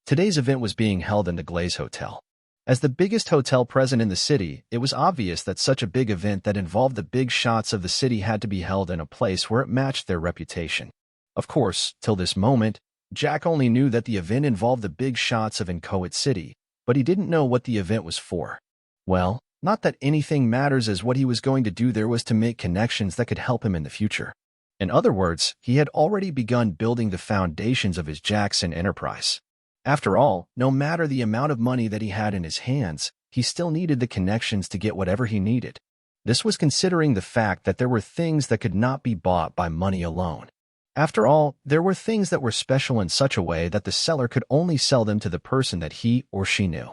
Today's event was being held in the Glaze Hotel. As the biggest hotel present in the city, it was obvious that such a big event that involved the big shots of the city had to be held in a place where it matched their reputation. Of course, till this moment, Jack only knew that the event involved the big shots of Banquet City, but he didn't know what the event was for. Well, not that anything matters, as what he was going to do there was to make connections that could help him in the future. In other words, he had already begun building the foundations of his Jackson enterprise. After all, no matter the amount of money that he had in his hands, he still needed the connections to get whatever he needed. This was considering the fact that there were things that could not be bought by money alone. After all, there were things that were special in such a way that the seller could only sell them to the person that he or she knew.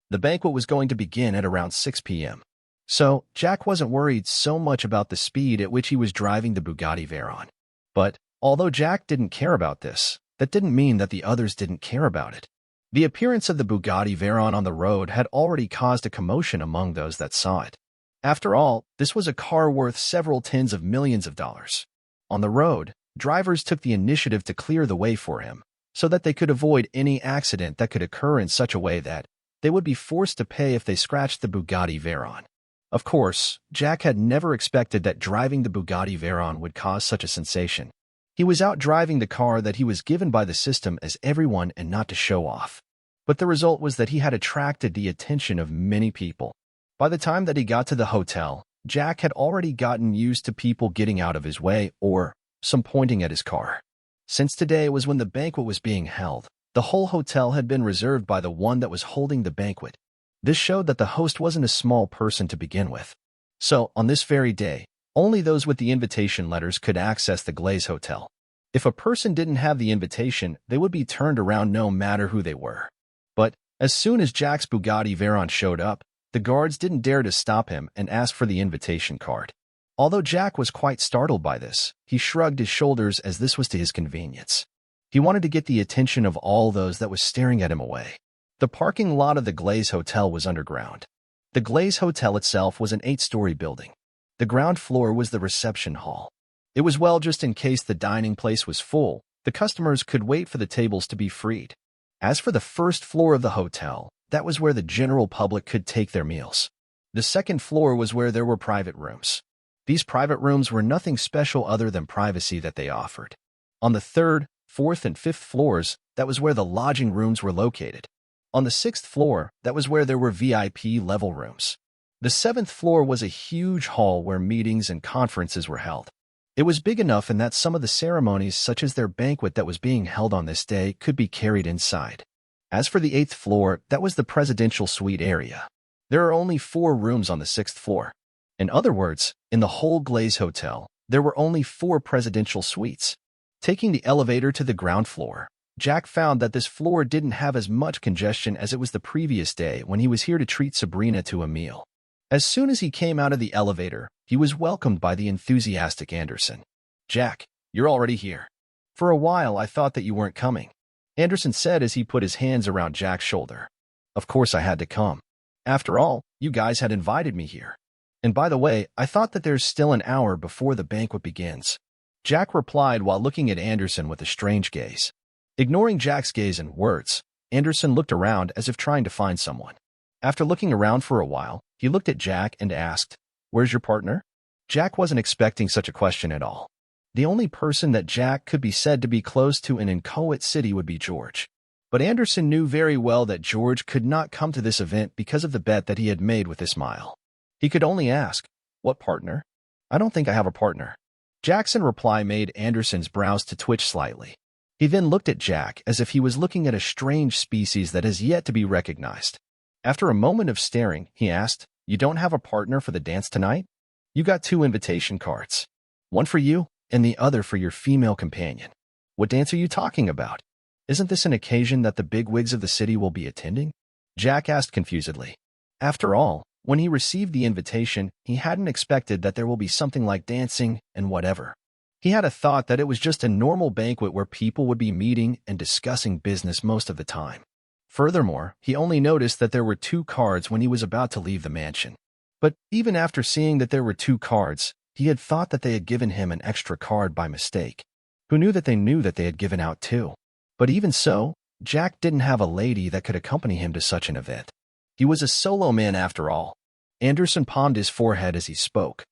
The banquet was going to begin at around 6 p.m. So, Jack wasn't worried so much about the speed at which he was driving the Bugatti Veyron. But, although Jack didn't care about this, that didn't mean that the others didn't care about it. The appearance of the Bugatti Veyron on the road had already caused a commotion among those that saw it. After all, this was a car worth several tens of millions of dollars. On the road, drivers took the initiative to clear the way for him, so that they could avoid any accident that could occur in such a way that they would be forced to pay if they scratched the Bugatti Veyron. Of course, Jack had never expected that driving the Bugatti Veyron would cause such a sensation. He was out driving the car that he was given by the system as everyone and not to show off. But the result was that he had attracted the attention of many people. By the time that he got to the hotel, Jack had already gotten used to people getting out of his way or some pointing at his car. Since today was when the banquet was being held, the whole hotel had been reserved by the one that was holding the banquet. This showed that the host wasn't a small person to begin with. So, on this very day, only those with the invitation letters could access the Glaze Hotel. If a person didn't have the invitation, they would be turned around no matter who they were. But, as soon as Jack's Bugatti Veyron showed up, the guards didn't dare to stop him and ask for the invitation card. Although Jack was quite startled by this, he shrugged his shoulders as this was to his convenience. He wanted to get the attention of all those that was staring at him away. The parking lot of the Glaze Hotel was underground. The Glaze Hotel itself was an 8-story building. The ground floor was the reception hall. It was just in case the dining place was full, the customers could wait for the tables to be freed. As for the first floor of the hotel, that was where the general public could take their meals. The second floor was where there were private rooms. These private rooms were nothing special other than privacy that they offered. On the third, fourth, and fifth floors, that was where the lodging rooms were located. On the sixth floor, that was where there were VIP level rooms. The seventh floor was a huge hall where meetings and conferences were held. It was big enough in that some of the ceremonies, such as their banquet that was being held on this day, could be carried inside. As for the 8th floor, that was the presidential suite area. There are only 4 rooms on the 6th floor. In other words, in the whole Glaze Hotel, there were only 4 presidential suites. Taking the elevator to the ground floor, Jack found that this floor didn't have as much congestion as it was the previous day when he was here to treat Sabrina to a meal. As soon as he came out of the elevator, he was welcomed by the enthusiastic Anderson. "Jack, you're already here. For a while I thought that you weren't coming," Anderson said as he put his hands around Jack's shoulder. "Of course I had to come. After all, you guys had invited me here. And by the way, I thought that there's still an hour before the banquet begins," Jack replied while looking at Anderson with a strange gaze. Ignoring Jack's gaze and words, Anderson looked around as if trying to find someone. After looking around for a while, he looked at Jack and asked, "Where's your partner?" Jack wasn't expecting such a question at all. The only person that Jack could be said to be close to in Banquet City would be George. But Anderson knew very well that George could not come to this event because of the bet that he had made with Ismail. He could only ask, "What partner?" "I don't think I have a partner." Jackson's reply made Anderson's brows to twitch slightly. He then looked at Jack as if he was looking at a strange species that has yet to be recognized. After a moment of staring, he asked, "You don't have a partner for the dance tonight? You got 2 invitation cards. One for you, and the other for your female companion. What dance are you talking about? Isn't this an occasion that the bigwigs of the city will be attending?" Jack asked confusedly. After all, when he received the invitation, he hadn't expected that there will be something like dancing and whatever. He had a thought that it was just a normal banquet where people would be meeting and discussing business most of the time. Furthermore, he only noticed that there were 2 cards when he was about to leave the mansion. But even after seeing that there were 2 cards, he had thought that they had given him an extra card by mistake. Who knew that they had given out 2? But even so, Jack didn't have a lady that could accompany him to such an event. He was a solo man after all. Anderson palmed his forehead as he spoke.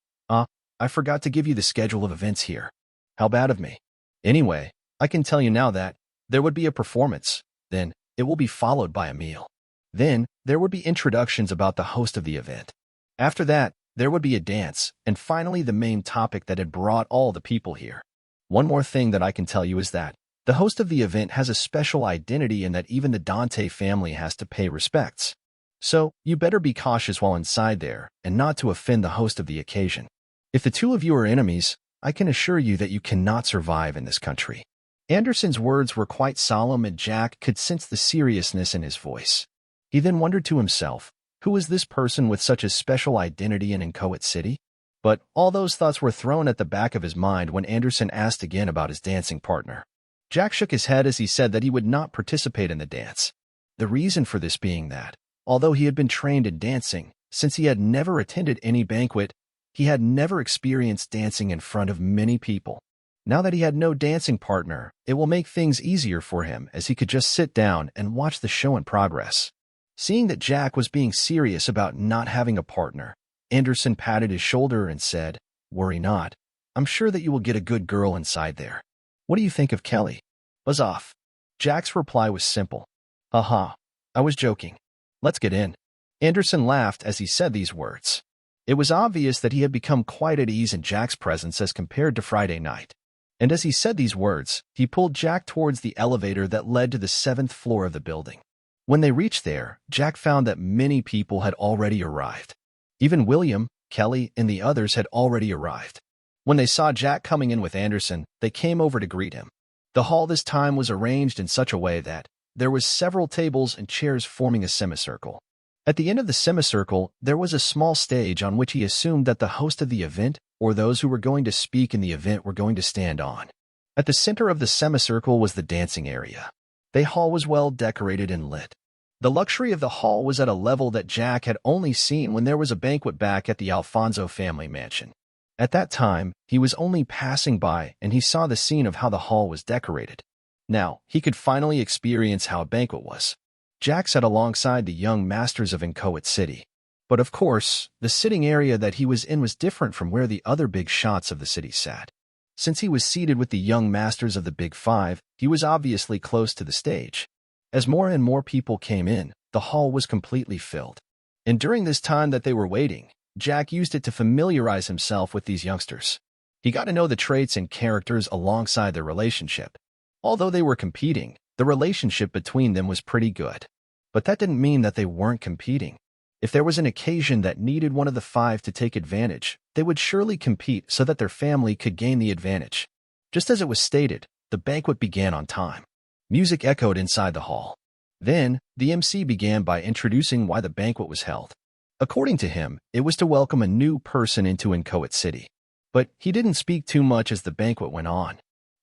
I forgot to give you the schedule of events here. How bad of me. Anyway, I can tell you now that there would be a performance, then it will be followed by a meal. Then there would be introductions about the host of the event. After that, there would be a dance, and finally the main topic that had brought all the people here. One more thing that I can tell you is that the host of the event has a special identity and that even the Dante family has to pay respects. So, you better be cautious while inside there and not to offend the host of the occasion. If the two of you are enemies, I can assure you that you cannot survive in this country. Anderson's words were quite solemn and Jack could sense the seriousness in his voice. He then wondered to himself, who is this person with such a special identity in Inchoate City? But all those thoughts were thrown at the back of his mind when Anderson asked again about his dancing partner. Jack shook his head as he said that he would not participate in the dance. The reason for this being that, although he had been trained in dancing, since he had never attended any banquet, he had never experienced dancing in front of many people. Now that he had no dancing partner, it will make things easier for him as he could just sit down and watch the show in progress. Seeing that Jack was being serious about not having a partner, Anderson patted his shoulder and said, "Worry not. I'm sure that you will get a good girl inside there. What do you think of Kelly?" "Buzz off." Jack's reply was simple. "Haha, I was joking. Let's get in." Anderson laughed as he said these words. It was obvious that he had become quite at ease in Jack's presence as compared to Friday night. And as he said these words, he pulled Jack towards the elevator that led to the 7th floor of the building. When they reached there, Jack found that many people had already arrived. Even William, Kelly, and the others had already arrived. When they saw Jack coming in with Anderson, they came over to greet him. The hall this time was arranged in such a way that there was several tables and chairs forming a semicircle. At the end of the semicircle, there was a small stage on which he assumed that the host of the event or those who were going to speak in the event were going to stand on. At the center of the semicircle was the dancing area. The hall was well decorated and lit. The luxury of the hall was at a level that Jack had only seen when there was a banquet back at the Alfonso family mansion. At that time, he was only passing by and he saw the scene of how the hall was decorated. Now, he could finally experience how a banquet was. Jack sat alongside the young masters of Inchoate City. But of course, the sitting area that he was in was different from where the other big shots of the city sat. Since he was seated with the young masters of the Big Five, he was obviously close to the stage. As more and more people came in, the hall was completely filled. And during this time that they were waiting, Jack used it to familiarize himself with these youngsters. He got to know the traits and characters alongside their relationship. Although they were competing, the relationship between them was pretty good. But that didn't mean that they weren't competing. If there was an occasion that needed one of the five to take advantage, they would surely compete so that their family could gain the advantage. Just as it was stated, the banquet began on time. Music echoed inside the hall. Then, the MC began by introducing why the banquet was held. According to him, it was to welcome a new person into Inchoate City. But he didn't speak too much as the banquet went on.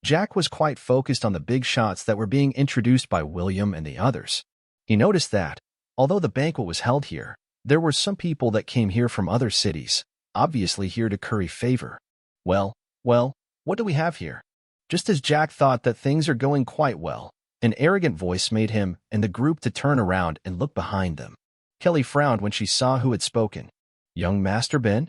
Jack was quite focused on the big shots that were being introduced by William and the others. He noticed that, although the banquet was held here, there were some people that came here from other cities, obviously here to curry favor. Well, what do we have here? Just as Jack thought that things are going quite well, an arrogant voice made him and the group to turn around and look behind them. Kelly frowned when she saw who had spoken. "Young Master Ben?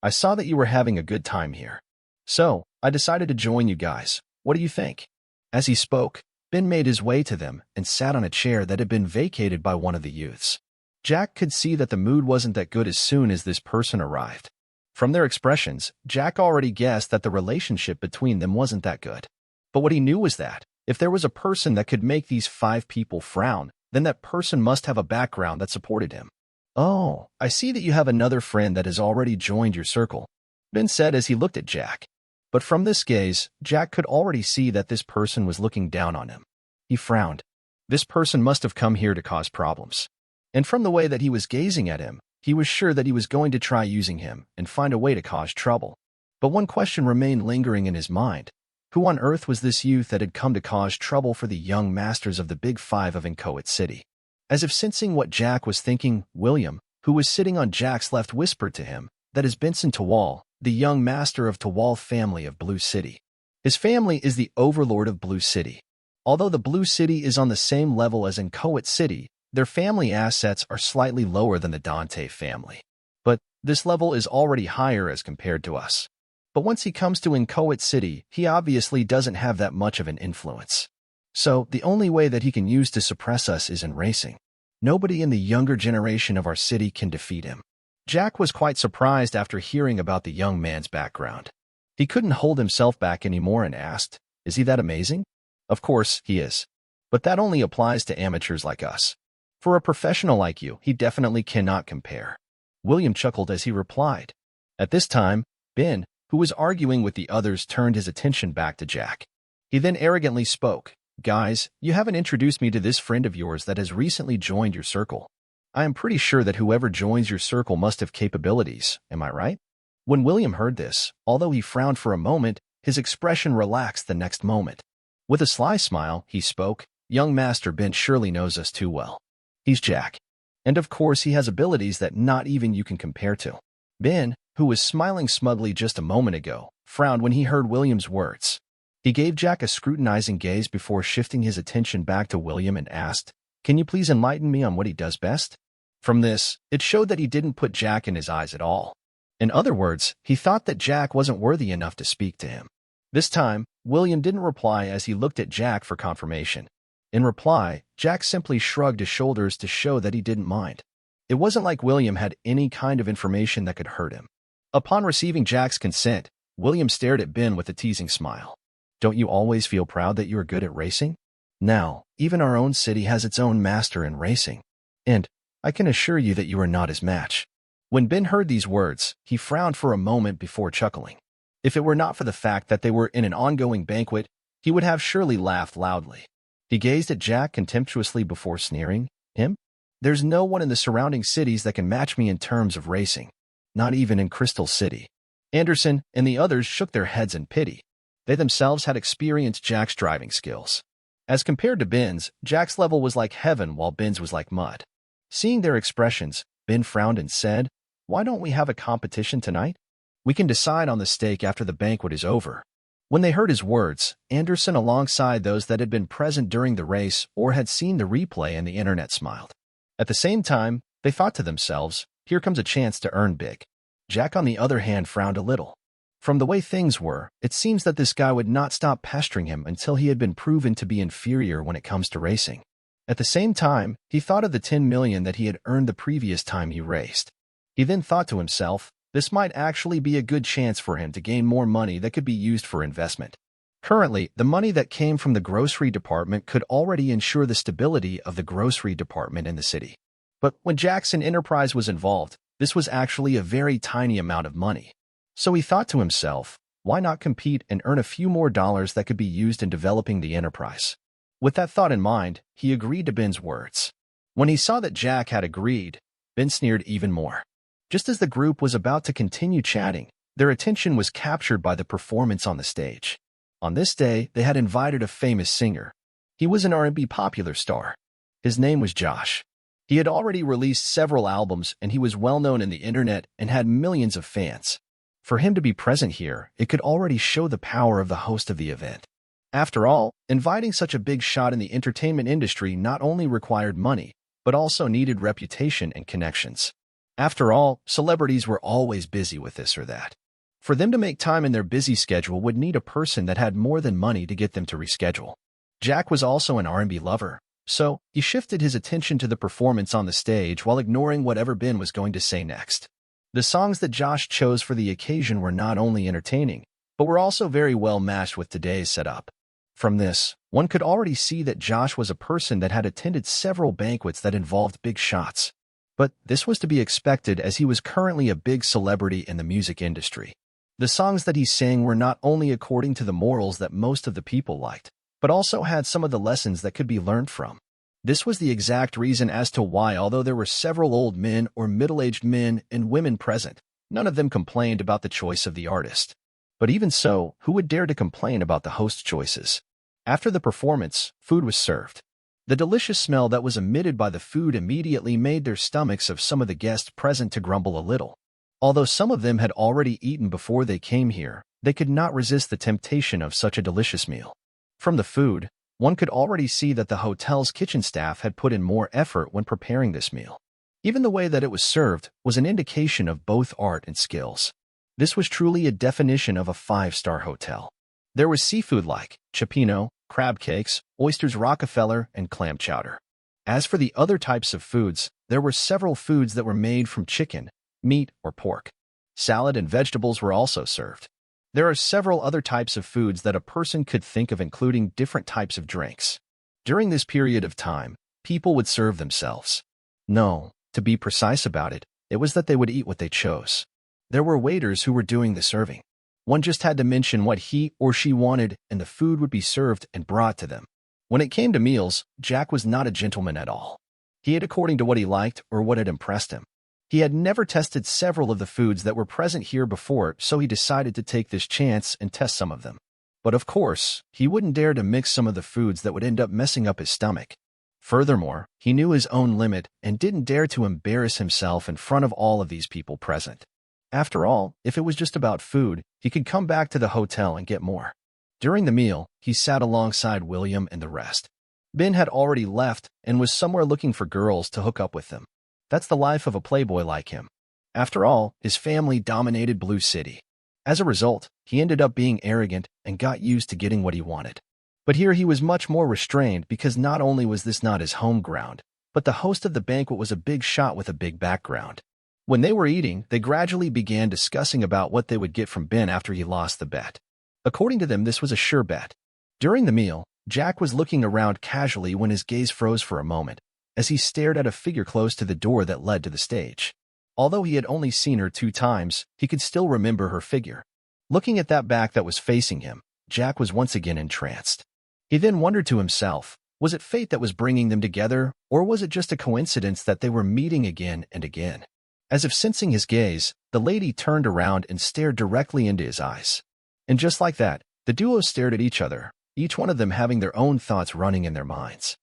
I saw that you were having a good time here. So, I decided to join you guys. What do you think?" As he spoke, Ben made his way to them and sat on a chair that had been vacated by one of the youths. Jack could see that the mood wasn't that good as soon as this person arrived. From their expressions, Jack already guessed that the relationship between them wasn't that good. But what he knew was that, if there was a person that could make these five people frown, then that person must have a background that supported him. "Oh, I see that you have another friend that has already joined your circle," Ben said as he looked at Jack. But from this gaze, Jack could already see that this person was looking down on him. He frowned. This person must have come here to cause problems. And from the way that he was gazing at him, he was sure that he was going to try using him and find a way to cause trouble. But one question remained lingering in his mind. Who on earth was this youth that had come to cause trouble for the young masters of the Big Five of Inchoate City? As if sensing what Jack was thinking, William, who was sitting on Jack's left, whispered to him, "That is Benson Tawal, the young master of Tawal family of Blue City. His family is the overlord of Blue City." Although the Blue City is on the same level as Inchoate City, their family assets are slightly lower than the Dante family. But this level is already higher as compared to us. But once he comes to Inchoate City, he obviously doesn't have that much of an influence. So the only way that he can use to suppress us is in racing. Nobody in the younger generation of our city can defeat him. Jack was quite surprised after hearing about the young man's background. He couldn't hold himself back anymore and asked, "Is he that amazing?" Of course, he is. But that only applies to amateurs like us. For a professional like you, he definitely cannot compare. William chuckled as he replied. At this time, Ben, who was arguing with the others, turned his attention back to Jack. He then arrogantly spoke, "Guys, you haven't introduced me to this friend of yours that has recently joined your circle. I am pretty sure that whoever joins your circle must have capabilities, am I right?" When William heard this, although he frowned for a moment, his expression relaxed the next moment. With a sly smile, he spoke, "Young Master Ben surely knows us too well. He's Jack. And of course he has abilities that not even you can compare to." Ben, who was smiling smugly just a moment ago, frowned when he heard William's words. He gave Jack a scrutinizing gaze before shifting his attention back to William and asked, "Can you please enlighten me on what he does best?" From this, it showed that he didn't put Jack in his eyes at all. In other words, he thought that Jack wasn't worthy enough to speak to him. This time, William didn't reply as he looked at Jack for confirmation. In reply, Jack simply shrugged his shoulders to show that he didn't mind. It wasn't like William had any kind of information that could hurt him. Upon receiving Jack's consent, William stared at Ben with a teasing smile. "Don't you always feel proud that you are good at racing? Now, even our own city has its own master in racing. And I can assure you that you are not his match." When Ben heard these words, he frowned for a moment before chuckling. If it were not for the fact that they were in an ongoing banquet, he would have surely laughed loudly. He gazed at Jack contemptuously before sneering, "Him? There's no one in the surrounding cities that can match me in terms of racing. Not even in Crystal City." Anderson and the others shook their heads in pity. They themselves had experienced Jack's driving skills. As compared to Ben's, Jack's level was like heaven while Ben's was like mud. Seeing their expressions, Ben frowned and said, "Why don't we have a competition tonight? We can decide on the stake after the banquet is over." When they heard his words, Anderson alongside those that had been present during the race or had seen the replay and the internet smiled. At the same time, they thought to themselves, here comes a chance to earn big. Jack on the other hand frowned a little. From the way things were, it seems that this guy would not stop pestering him until he had been proven to be inferior when it comes to racing. At the same time, he thought of the 10 million that he had earned the previous time he raced. He then thought to himself, this might actually be a good chance for him to gain more money that could be used for investment. Currently, the money that came from the grocery department could already ensure the stability of the grocery department in the city. But when Jackson Enterprise was involved, this was actually a very tiny amount of money. So he thought to himself, why not compete and earn a few more dollars that could be used in developing the enterprise? With that thought in mind, he agreed to Ben's words. When he saw that Jack had agreed, Ben sneered even more. Just as the group was about to continue chatting, their attention was captured by the performance on the stage. On this day, they had invited a famous singer. He was an R&B popular star. His name was Josh. He had already released several albums and he was well known in the internet and had millions of fans. For him to be present here, it could already show the power of the host of the event. After all, inviting such a big shot in the entertainment industry not only required money, but also needed reputation and connections. After all, celebrities were always busy with this or that. For them to make time in their busy schedule would need a person that had more than money to get them to reschedule. Jack was also an R&B lover, so he shifted his attention to the performance on the stage while ignoring whatever Ben was going to say next. The songs that Josh chose for the occasion were not only entertaining, but were also very well matched with today's setup. From this, one could already see that Josh was a person that had attended several banquets that involved big shots. But this was to be expected as he was currently a big celebrity in the music industry. The songs that he sang were not only according to the morals that most of the people liked, but also had some of the lessons that could be learned from. This was the exact reason as to why, although there were several old men or middle-aged men and women present, none of them complained about the choice of the artist. But even so, who would dare to complain about the host's choices? After the performance, food was served. The delicious smell that was emitted by the food immediately made their stomachs of some of the guests present to grumble a little. Although some of them had already eaten before they came here, they could not resist the temptation of such a delicious meal. From the food, One could already see that the hotel's kitchen staff had put in more effort when preparing this meal. Even the way that it was served was an indication of both art and skills. This was truly a definition of a five-star hotel. There was seafood like cioppino, crab cakes, oysters Rockefeller, and clam chowder. As for the other types of foods, there were several foods that were made from chicken, meat, or pork. Salad and vegetables were also served. There are several other types of foods that a person could think of, including different types of drinks. During this period of time, people would serve themselves. No, to be precise about it, it was that they would eat what they chose. There were waiters who were doing the serving. One just had to mention what he or she wanted, and the food would be served and brought to them. When it came to meals, Jack was not a gentleman at all. He ate according to what he liked or what had impressed him. He had never tested several of the foods that were present here before, so he decided to take this chance and test some of them. But of course, he wouldn't dare to mix some of the foods that would end up messing up his stomach. Furthermore, he knew his own limit and didn't dare to embarrass himself in front of all of these people present. After all, if it was just about food, he could come back to the hotel and get more. During the meal, he sat alongside William and the rest. Ben had already left and was somewhere looking for girls to hook up with them. That's the life of a playboy like him. After all, his family dominated Blue City. As a result, he ended up being arrogant and got used to getting what he wanted. But here he was much more restrained because not only was this not his home ground, but the host of the banquet was a big shot with a big background. When they were eating, they gradually began discussing about what they would get from Ben after he lost the bet. According to them, this was a sure bet. During the meal, Jack was looking around casually when his gaze froze for a moment, as he stared at a figure close to the door that led to the stage. Although he had only seen her 2 times, he could still remember her figure. Looking at that back that was facing him, Jack was once again entranced. He then wondered to himself, was it fate that was bringing them together, or was it just a coincidence that they were meeting again and again? As if sensing his gaze, the lady turned around and stared directly into his eyes. And just like that, the duo stared at each other, each one of them having their own thoughts running in their minds.